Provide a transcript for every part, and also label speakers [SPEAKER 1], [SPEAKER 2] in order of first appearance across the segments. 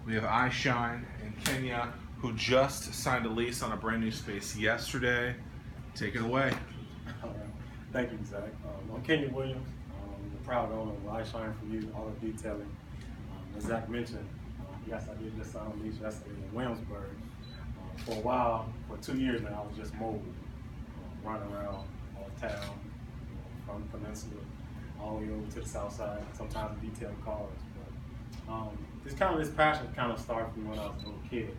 [SPEAKER 1] We have iShine in Kenya, who just signed a lease on a brand new space yesterday. Take it away.
[SPEAKER 2] All right. Thank you, Zach. I'm Kenya Williams. I'm the proud owner of iShine for You Auto Detailing. As Zach mentioned, yes, I did just sign a lease yesterday in Williamsburg. For a while, for 2 years now, I was just mobile, running around all town, from the peninsula all the way over to the south side, sometimes detailing cars. But this passion kind of started from when I was a little kid.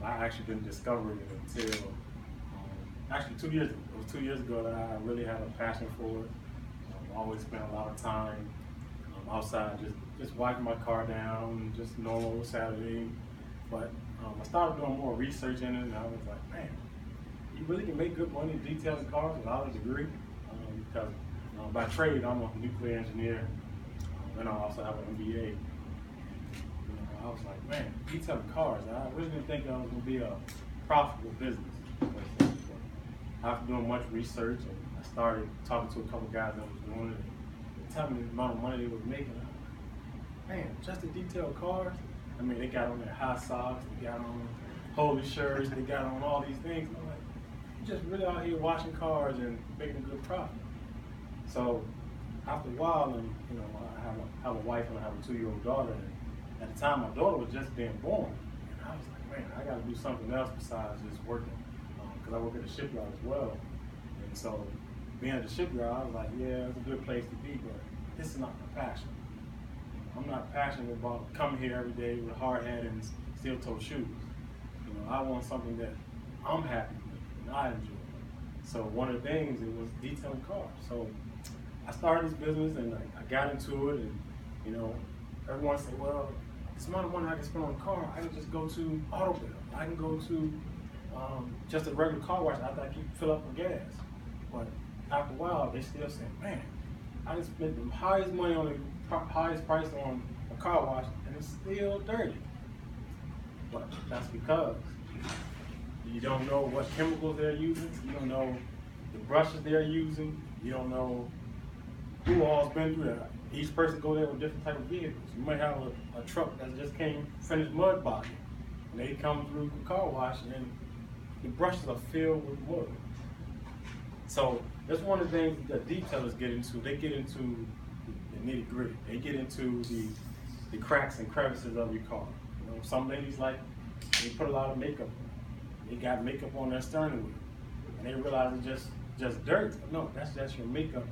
[SPEAKER 2] I actually didn't discover it until actually 2 years ago. It was 2 years ago that I really had a passion for it. I always spent a lot of time outside just wiping my car down, just normal Saturday. But I started doing more research in it, and I was like, man, you really can make good money detailing cars without a degree. Because by trade, I'm a nuclear engineer, and I also have an MBA. I was like, man, detailing cars, I really didn't think that was going to be a profitable business. But after doing much research, and I started talking to a couple guys that was doing it, and telling me the amount of money they was making. Man, just to detail cars, I mean, they got on their high socks, they got on holy shirts, they got on all these things. I'm like, you're just really out here washing cars and making a good profit. So after a while, and I have a wife and I have a 2-year-old daughter, and at the time my daughter was just being born, and I was like, man, I got to do something else besides just working, because I work at a shipyard as well. And so being at the shipyard, I was like, yeah, it's a good place to be, but this is not my passion. I'm not passionate about coming here every day with a hard hat and steel-toe shoes. I want something that I'm happy with and I enjoy. So one of the things, it was detailing cars. So I started this business and I got into it, and everyone said, well, this amount of money I can spend on a car, I can just go to Auto Bill. I can go to just a regular car wash after I fill up with gas. But after a while, they still say, man, I just spent the highest money on the highest price on a car wash, and it's still dirty. But that's because you don't know what chemicals they're using, you don't know the brushes they're using, you don't know who all's been through that. Each person go there with different type of vehicles. You might have a truck that just finished mud bogging, and they come through the car wash, and the brushes are filled with mud. So that's one of the things that detailers get into. They get into the nitty gritty. They get into the cracks and crevices of your car. Some ladies they put a lot of makeup on. They got makeup on their sternum wheel, and they realize it's just dirt. No, that's just your makeup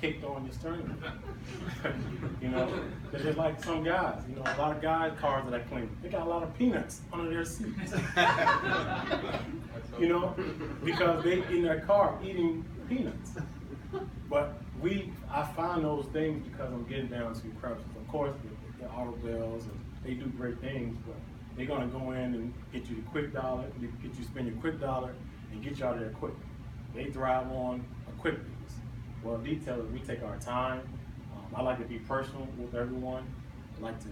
[SPEAKER 2] caked on your sternum wheel. They're just like some guys. A lot of guys' cars that I clean, they got a lot of peanuts under their seats. Because they in their car eating peanuts. But I find those things because I'm getting down to crevices. Of course, the Auto Bells, and they do great things, but they're gonna go in and get you the quick dollar, get you spend your quick dollar, and get you out of there quick. They thrive on a quick business. Well, detailers, we take our time. I like to be personal with everyone. I like to,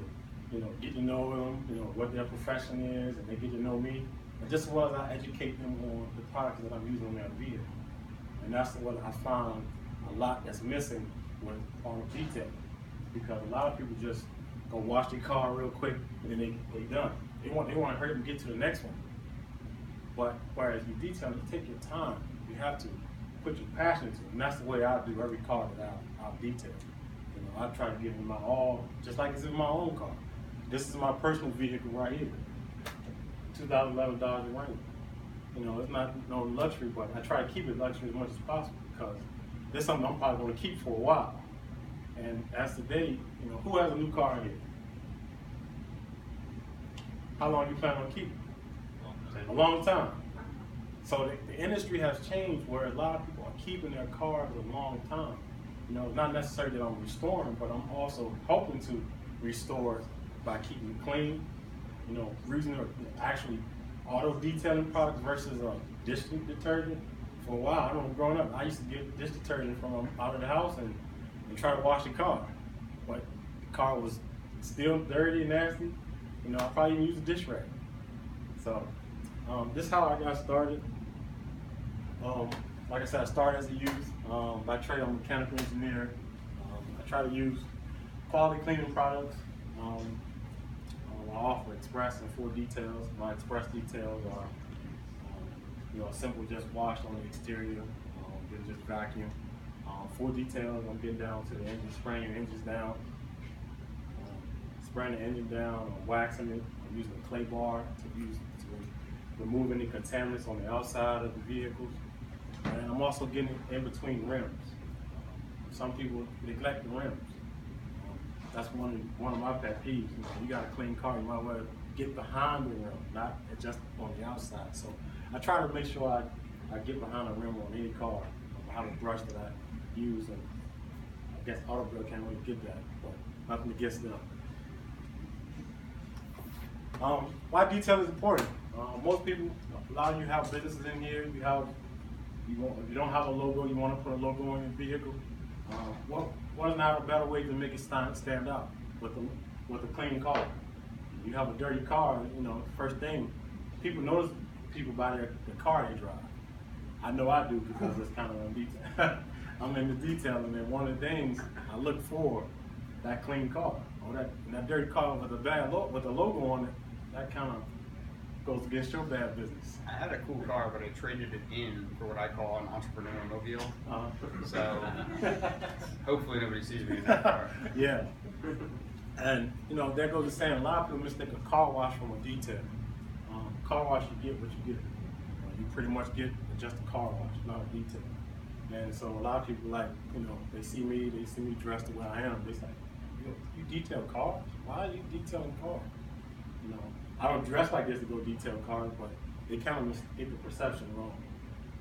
[SPEAKER 2] get to know them, what their profession is, and they get to know me. And just as well as I educate them on the products that I'm using on their vehicle. And that's what I found a lot that's missing with auto detailing. Because a lot of people just go wash their car real quick and then they done. They want to hurry up and get to the next one. But whereas you detail, you take your time. You have to put your passion into it. And that's the way I do every car that I detail. I try to give it my all, just like it's in my own car. This is my personal vehicle right here. 2011 Dodge Ranger. It's not no luxury, but I try to keep it luxury as much as possible because this is something I'm probably going to keep for a while. And as today, who has a new car in here? How long do you plan on keeping? A long time. So the industry has changed where a lot of people are keeping their cars a long time. Not necessarily that I'm restoring, but I'm also hoping to restore by keeping it clean. Using actually auto detailing products versus a dish detergent. For a while, I remember growing up, I used to get dish detergent from out of the house and try to wash the car. But the car was still dirty and nasty. I probably even used a dish rag. So this is how I got started. Like I said, I started as a youth. By trade, I'm a mechanical engineer. I try to use quality cleaning products. I offer express and full details. My express details are, a simple just wash on the exterior, then just vacuum. Full details, I'm getting down to the engine, spraying your engines down, spraying the engine down, waxing it. I'm using a clay bar to remove any contaminants on the outside of the vehicles. And I'm also getting in between rims. Some people neglect the rims. That's one of my pet peeves. You got a clean car, you might want to get behind the rim, not just on the outside. So I try to make sure I get behind the rim on any car. I have a brush that I use, and I guess Auto Build can't really get that, but nothing against them. Why detail is important. Most people, a lot of you have businesses in here. If you don't have a logo, you want to put a logo on your vehicle. What is not a better way to make it stand out with a clean car? You have a dirty car, first thing, people notice people by the car they drive. I know I do because it's kind of in detail. I'm in the detailing, and one of the things I look for, that clean car, or that dirty car with a logo on it, that kind of goes against your bad business.
[SPEAKER 3] I had a cool car, but I traded it in for what I call an entrepreneur mobile. So hopefully nobody sees me in that car.
[SPEAKER 2] Yeah. And there goes the saying, a lot of people mistake a car wash from a detail. Car wash, you get what you get. You pretty much get just a car wash, not a detail. And so a lot of people they see me dressed the way I am. They say, you detail cars? Why are you detailing cars? I don't dress like this to go detail cars, but they kind of get the perception wrong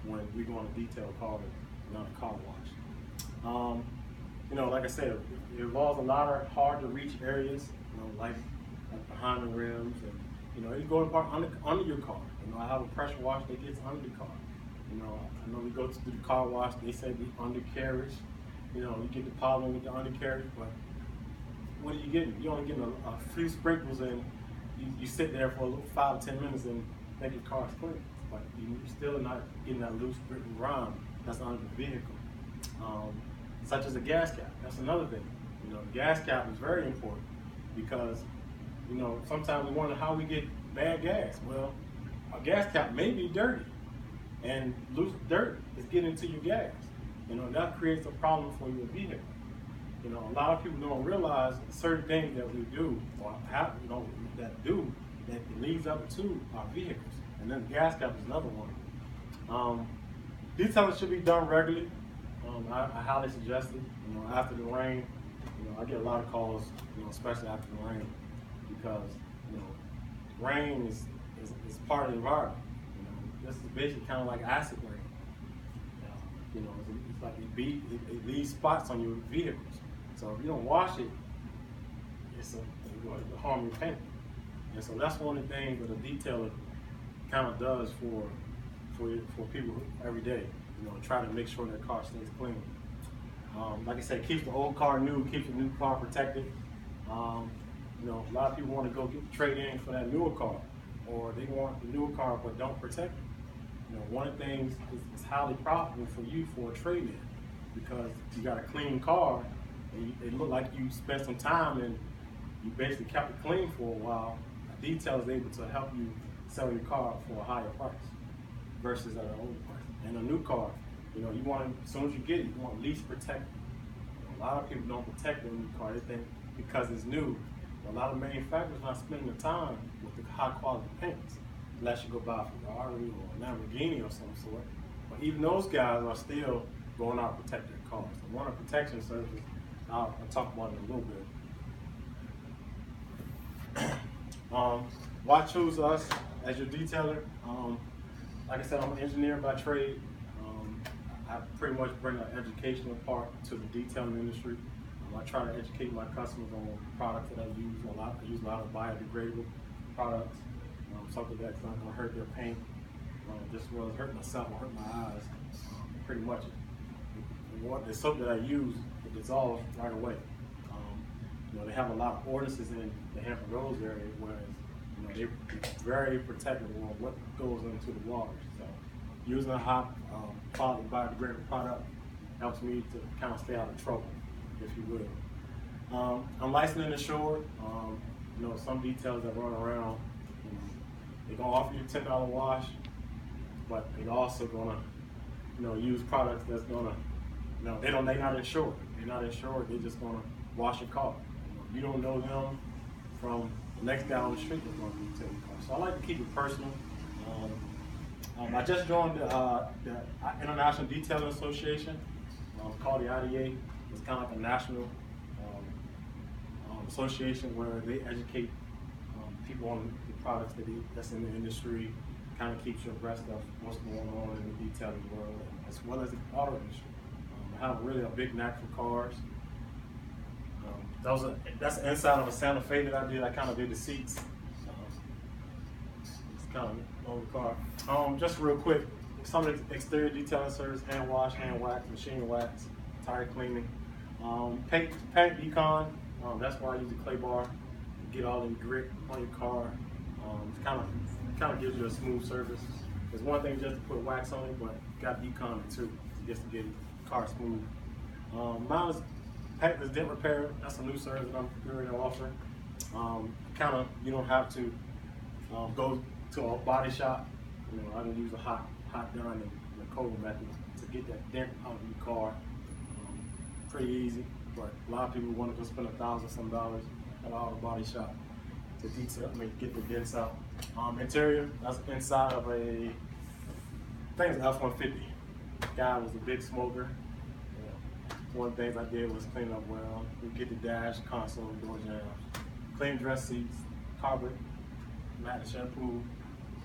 [SPEAKER 2] when we go on a detail car, not a car wash. Like I said, it involves a lot of hard to reach areas, like behind the rims, and you go under your car. I have a pressure wash that gets under the car. I know we go to do the car wash, they say the undercarriage. You get the problem with the undercarriage, but what are you getting? You're only getting a few sprinkles, and you sit there for a little 5 to 10 minutes and think your car's clean. But you're still not getting that loose grit and grime that's under the vehicle. Such as a gas cap, that's another thing. The gas cap is very important because, sometimes we wonder how we get bad gas. Well, a gas cap may be dirty, and loose dirt is getting into your gas. That creates a problem for your vehicle. A lot of people don't realize certain things that we do or have, that leads up to our vehicles. And then the gas cap is another one. Detailing should be done regularly. I highly suggest it. After the rain, I get a lot of calls, especially after the rain, because rain is part of the environment. This is basically kind of like acid rain. It's like it leaves spots on your vehicles. So if you don't wash it, it's going to harm your paint. And so that's one of the things that a detailer kind of does for people every day. Try to make sure their car stays clean. Like I said, keeps the old car new, keeps the new car protected. A lot of people want to go trade in for that newer car, or they want the newer car but don't protect it. One of the things is highly profitable for you for a trade-in because you got a clean car and it look like you spent some time and you basically kept it clean for a while. A detail is able to help you sell your car for a higher price versus at an older price. And a new car, you want to, as soon as you get it, you want to least protect it. A lot of people don't protect their new car. They think because it's new. A lot of manufacturers not spending the time with the high quality paints, unless you go buy a Ferrari or a Lamborghini or some sort. But even those guys are still going out to protect their cars. So one of protection services, I'll talk about it in a little bit. Why choose us as your detailer? Like I said, I'm an engineer by trade. I pretty much bring an educational part to the detailing industry. I try to educate my customers on products that I use a lot. I use a lot of biodegradable products, something that's not going to hurt their paint, just as well as hurt myself or hurt my eyes. Pretty much, the soap that I use, it dissolves right away. They have a lot of ordinances in the Hampton Roads area, whereas they're very protective on what goes into the waters. So using a high quality biodegradable product helps me to kind of stay out of trouble, if you will. I'm licensed and insured. you know, some details that run around. You know, they're gonna offer you a $10 wash, but they're also gonna, you know, use products that's gonna, you know, they're not insured. They're not insured. They're just gonna wash your car. You don't know them from the next guy on the street that's gonna detail your car. So I like to keep it personal. I just joined the International Detailing Association. It's called the IDA. It's kind of like a national association where they educate people on the products that's in the industry, kind of keeps you abreast of what's going on in the detailing world, as well as the auto industry. I have really a big knack for cars. That's the inside of a Santa Fe that I did. I kind of did the seats. It's kind of over the car. Just real quick, some of the exterior detailing service: hand wash, hand wax, machine wax, tire cleaning, paint decon. That's why I use the clay bar to get all the grit on your car. It kind of gives you a smooth surface. It's one thing just to put wax on it, but you got decon it too, just to get the car smooth. Mine is paintless dent repair. That's a new service that I'm going to offer. You don't have to go to a body shop. You know, I can use a hot gun and a cold method to get that dent out of your car. Pretty easy, but a lot of people want to go spend $1,000 some at an auto body shop to detail, get the dents out. Interior, that's inside of a, I think it's F-150. Guy was a big smoker. One of the things I did was clean up well. We get the dash, console, door jambs, clean dress seats, carpet, mat, shampoo,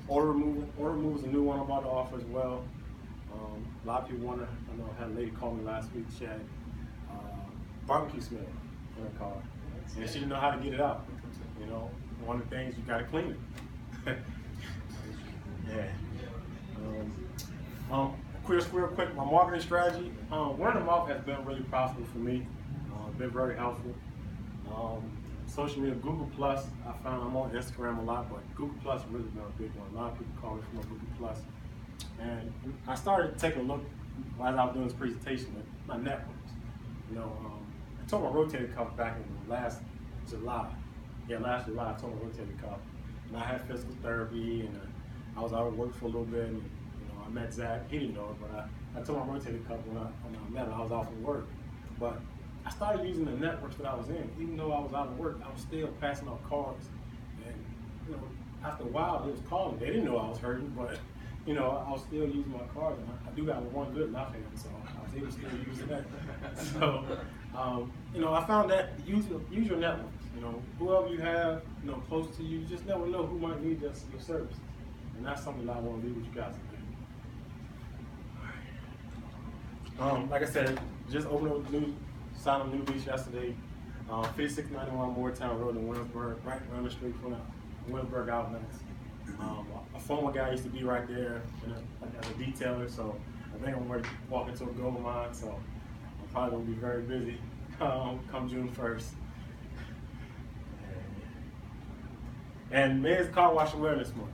[SPEAKER 2] odor removal. Odor removal is a new one I'm about to offer as well. A lot of people wonder. I know I had a lady call me last week. She had barbecue smell in her car, and she didn't know how to get it out. You know, one of the things you got to clean it. Yeah. Real quick, my marketing strategy. Word of mouth has been really profitable for me. Been very helpful. Social media, Google Plus. I found I'm on Instagram a lot, but Google Plus has really been a big one. A lot of people call me from Google Plus, and I started taking a look while I was doing this presentation at my networks. You know, I tore my rotator cuff back in last July. Yeah, last July I tore my rotator cuff, and I had physical therapy, and I was out of work for a little bit. And, I met Zach. He didn't know it, but I tore my rotator cuff when I met him. I was off of work, but I started using the networks that I was in. Even though I was out of work, I was still passing out cards. And after a while, they was calling. They didn't know I was hurting, but I was still using my cards. And I do got one good left hand, so I was able to still use that. So, I found that use your networks. Whoever you have, close to you, you just never know who might need your service. And that's something that I want to leave with you guys today. Like I said, just opened signed a new lease yesterday. 5691 Moortown Road in Williamsburg, right around the street from the Williamsburg Outlets. A former guy used to be right there as a detailer, so I think I'm ready to walk into a gold mine, so I'm probably going to be very busy come June 1st. And Men's Car Wash Awareness Month.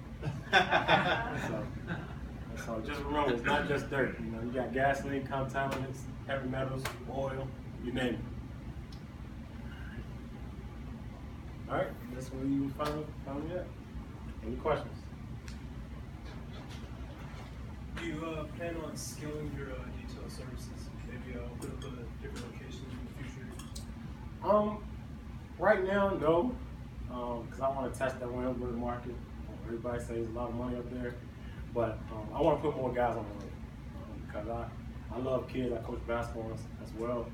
[SPEAKER 2] So just remember, it's not just dirt. You got gasoline, contaminants, heavy metals, oil, you name it. All right, that's where you find me at. Any questions?
[SPEAKER 4] Do you plan on scaling your detail services? Maybe put up a different location in the future?
[SPEAKER 2] Right now, no, because I want to test that Williamsburg market. Everybody says there's a lot of money up there. But I want to put more guys on the road because I love kids. I coach basketball as well.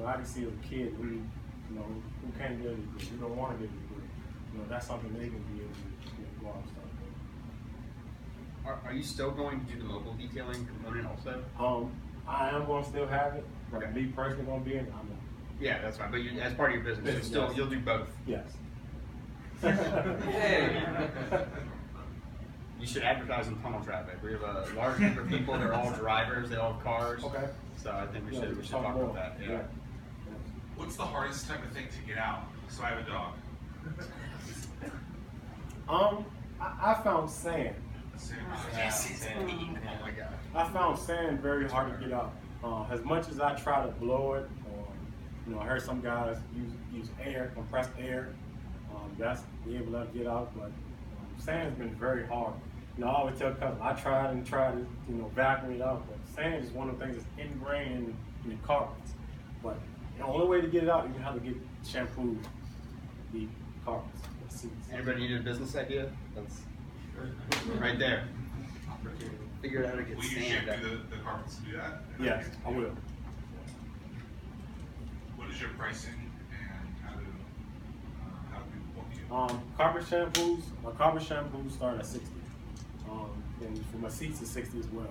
[SPEAKER 2] I can see a kid who can't get a degree, who don't want to get a degree. That's something they can be able to go out and start doing.
[SPEAKER 3] Are you still going to do the mobile detailing component also?
[SPEAKER 2] I am going to still have it. But
[SPEAKER 3] Okay.
[SPEAKER 2] me personally going to be in it, I'm not.
[SPEAKER 3] Yeah, that's fine. But as part of your business, you'll do both.
[SPEAKER 2] Yes.
[SPEAKER 3] Hey. You should advertise in tunnel traffic. We have a large number of people. They're all drivers. They all have cars.
[SPEAKER 2] Okay.
[SPEAKER 3] So I think we should talk about that. Yeah.
[SPEAKER 1] What's the hardest type of thing to get out? So I have a dog.
[SPEAKER 2] I found sand.
[SPEAKER 3] Oh my God.
[SPEAKER 2] I found sand very hard to get out. As much as I try to blow it, I heard some guys use air, compressed air. That's being able to get out, but sand's been very hard. You know, I always tell customers, I tried and tried to, vacuum it out, but sand is one of the things that's ingrained in the carpets. But the only way to get it out, you have to get shampoo the carpets, the seats.
[SPEAKER 3] Anybody need a business idea? That's right there. Figure out how to get
[SPEAKER 1] Will you
[SPEAKER 3] sand out.
[SPEAKER 1] shampoo the carpets to do that?
[SPEAKER 2] Yes, I will.
[SPEAKER 1] What is your pricing and how do people book you?
[SPEAKER 2] Carpet shampoos, my carpet shampoos start at 60. And for my seats, it's 60 as well.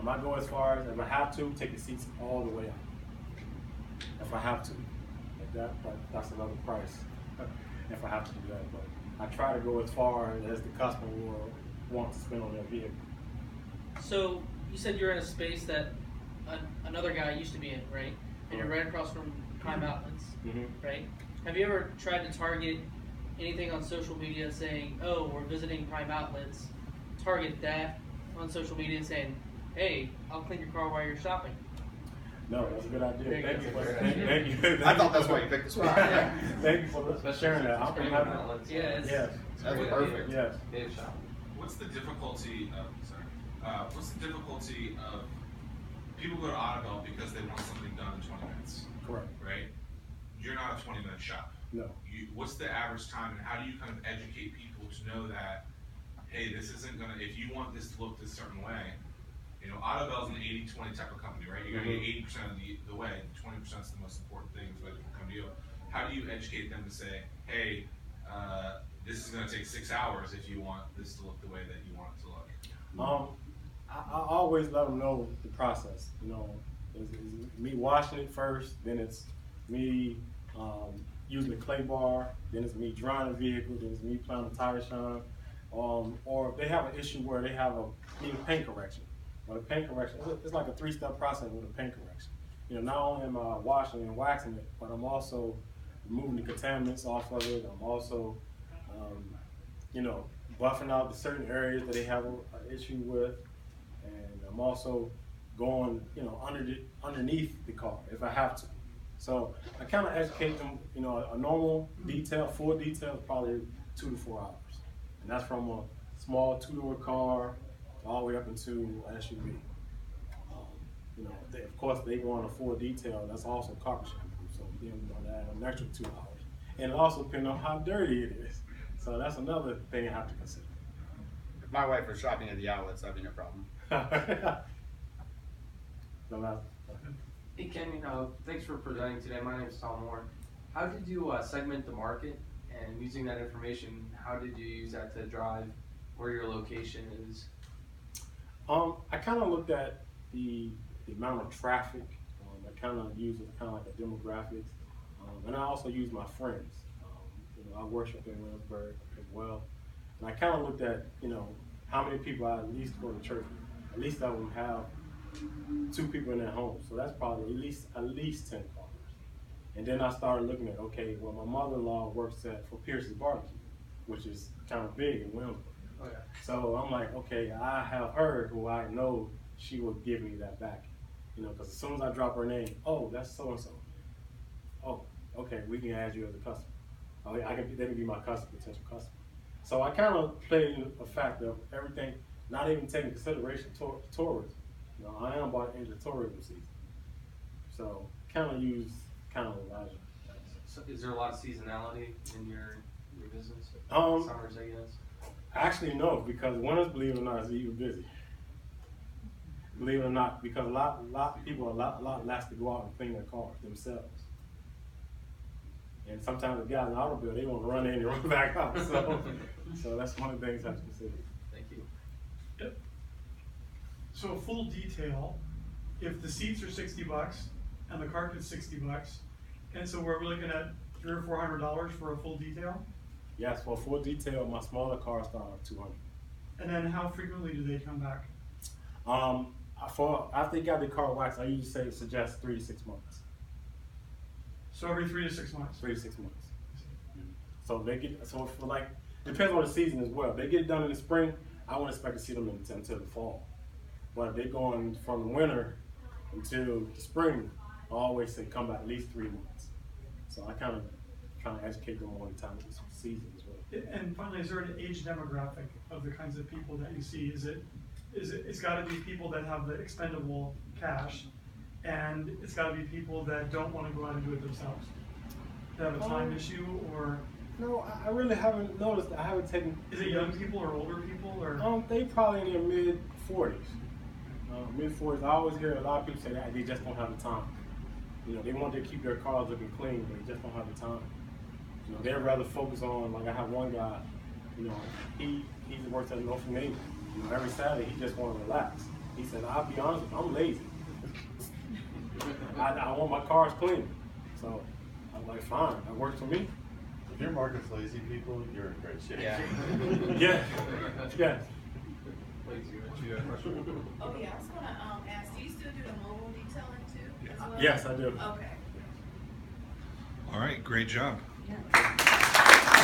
[SPEAKER 2] I go as far as, if I have to, take the seats all the way out. If I have to. But that's another price. If I have to do that. But I try to go as far as the customer will want to spend on their vehicle.
[SPEAKER 5] So you said you're in a space that another guy used to be in, right? And you're right across from Prime Outlets, right? Have you ever tried to target anything on social media saying, oh, we're visiting Prime Outlets, target that on social media and saying, hey, I'll clean your car while you're shopping?
[SPEAKER 2] No, that's a good idea.
[SPEAKER 5] There you
[SPEAKER 2] Thank
[SPEAKER 5] go.
[SPEAKER 2] you for thank you.
[SPEAKER 3] I thought that's why you picked this one.
[SPEAKER 2] Thank you for sharing that. I'm
[SPEAKER 5] Yeah, it's,
[SPEAKER 2] Yes.
[SPEAKER 3] That's perfect.
[SPEAKER 2] Yes.
[SPEAKER 1] What's the difficulty of people go to Autoville because they want something done in 20 minutes,
[SPEAKER 2] Correct.
[SPEAKER 1] right? You're not a 20-minute shop.
[SPEAKER 2] No.
[SPEAKER 1] What's the average time, and how do you kind of educate people to know that, hey, this isn't gonna, if you want this to look this certain way, Autoville's an 80-20 type of company, right? You're gonna get 80% of the way, 20% is the most important thing, so people come to you. How do you educate them to say, hey, this is gonna take 6 hours if you want this to look the way that you want it to look?
[SPEAKER 2] I always let them know the process. It's me washing it first, then it's me using the clay bar, then it's me drying the vehicle, then it's me applying the tire shine. Or if they have an issue where they have need a paint correction. Well, the paint correction, it's like a 3-step process with a paint correction. Not only am I washing and waxing it, but I'm also removing the contaminants off of it. I'm also, buffing out the certain areas that they have an issue with. And I'm also going, underneath the car if I have to. So I kind of educate them, a normal detail, full detail is probably 2 to 4 hours. And that's from a small 2-door car all the way up into an SUV. Of course, they go on a full detail, that's also carpet shampoo. So then we're going to add an extra 2 hours. And it also depends on how dirty it is. So that's another thing you have to consider.
[SPEAKER 3] If my wife was shopping at the outlets, that'd be no problem.
[SPEAKER 6] Hey Kenny, thanks for presenting today. My name is Tom Moore. How did you segment the market, and using that information, how did you use that to drive where your location is?
[SPEAKER 2] I kind of looked at the amount of traffic. I kind of use it kind of like a demographics, and I also use my friends. I worship in Williamsburg as well, and I kind of looked at how many people I at least go to church with. At least I would have 2 people in their home, so that's probably at least 10 cars. And then I started looking at, okay, well, my mother-in-law works for Pierce's Barbecue, which is kind of big in Williamsburg.
[SPEAKER 6] Oh, yeah.
[SPEAKER 2] So I'm like, okay, I have her who I know she will give me that back. Because as soon as I drop her name, oh, that's so-and-so. Oh, okay, we can add you as a customer. Oh, they can be my potential customer. So I kind of played a factor of everything, not even taking consideration tourism. I am about to enter tourism season. So kind of use kind of Elijah.
[SPEAKER 6] So is there a lot of seasonality in your business? Summers, I guess.
[SPEAKER 2] Actually, no, because winters, believe it or not, is even busy. Believe it or not, because a lot of people a lot less to go out and clean their cars themselves. And sometimes the guys in the automobile, they want to run in and run back out. So that's one of the things I have to consider.
[SPEAKER 6] Thank you.
[SPEAKER 7] Yep. So a full detail, if the seats are $60 and the carpet's $60, and so we're looking at $300 or $400 for a full detail?
[SPEAKER 2] Yes, for full detail, my smaller cars start at $200.
[SPEAKER 7] And then how frequently do they come back?
[SPEAKER 2] After you got the car waxed, I usually suggest 3 to 6 months.
[SPEAKER 7] So every 3 to 6 months?
[SPEAKER 2] 3 to 6 months. So for depends on the season as well. If they get it done in the spring, I wouldn't expect to see them until the fall. But if they're going from the winter until the spring, I always say come back at least 3 months. So I kind of try kind of educate them on the time of the season as well.
[SPEAKER 7] And finally, is there an age demographic of the kinds of people that you see? It's gotta be people that have the expendable cash, and it's gotta be people that don't wanna go out and do it themselves. They have a time issue, or
[SPEAKER 2] No, I really haven't noticed. I haven't taken.
[SPEAKER 7] is it young people or older people, or?
[SPEAKER 2] They probably in their mid-40s. Mid-40s. I always hear a lot of people say that they just don't have the time. You know, they want to keep their cars looking clean, but they just don't have the time. You know, they'd rather focus on, like I have one guy, you know, he works at North Navy. You know, every Saturday he just want to relax. He said, I'll be honest with you, I'm lazy. I want my cars clean. So I'm like, fine, that works for me.
[SPEAKER 8] If your market's lazy people, you're in great shape.
[SPEAKER 3] Yeah.
[SPEAKER 2] Yeah, yeah.
[SPEAKER 9] Oh yeah, I was gonna ask, do you still do the mobile detailing too? As well?
[SPEAKER 2] Yes, I do.
[SPEAKER 9] Okay.
[SPEAKER 1] All right, great job.
[SPEAKER 9] Yeah.